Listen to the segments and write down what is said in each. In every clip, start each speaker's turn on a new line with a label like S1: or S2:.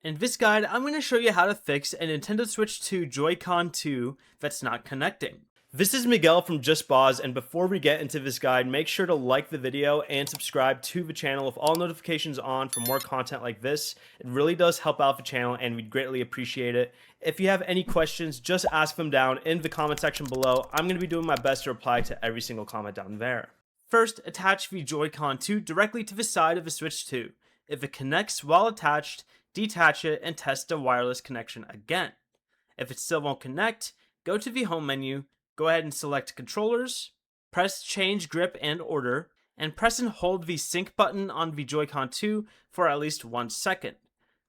S1: In this guide, I'm going to show you how to fix a Nintendo Switch 2 Joy-Con 2 that's not connecting. This is Miguel from Just Boz, and before we get into this guide, make sure to like the video and subscribe to the channel with all notifications on for more content like this. It really does help out the channel and we'd greatly appreciate it. If you have any questions, just ask them down in the comment section below. I'm going to be doing my best to reply to every single comment down there. First, attach the Joy-Con 2 directly to the side of the Switch 2. If it connects while attached, detach it and test the wireless connection again. If it still won't connect, go to the home menu, go ahead and select controllers, press change grip and order, and press and hold the sync button on the Joy-Con 2 for at least 1 second.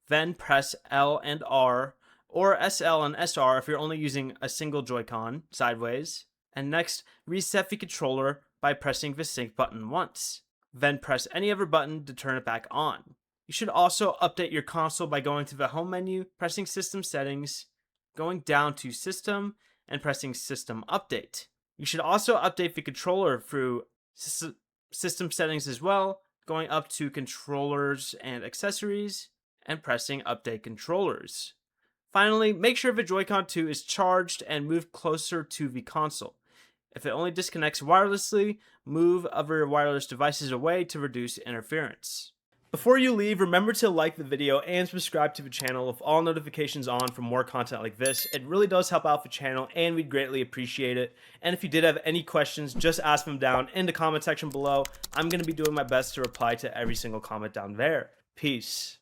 S1: Then press L and R, or SL and SR if you're only using a single Joy-Con sideways, and next reset the controller by pressing the sync button once. Then press any other button to turn it back on. You should also update your console by going to the home menu, pressing System Settings, going down to System, and pressing System Update. You should also update the controller through System Settings as well, going up to Controllers and Accessories, and pressing Update Controllers. Finally, make sure the Joy-Con 2 is charged and move closer to the console. If it only disconnects wirelessly, move other wireless devices away to reduce interference. Before you leave, remember to like the video and subscribe to the channel with all notifications on for more content like this. It really does help out the channel and we'd greatly appreciate it. And if you did have any questions, just ask them down in the comment section below. I'm going to be doing my best to reply to every single comment down there. Peace.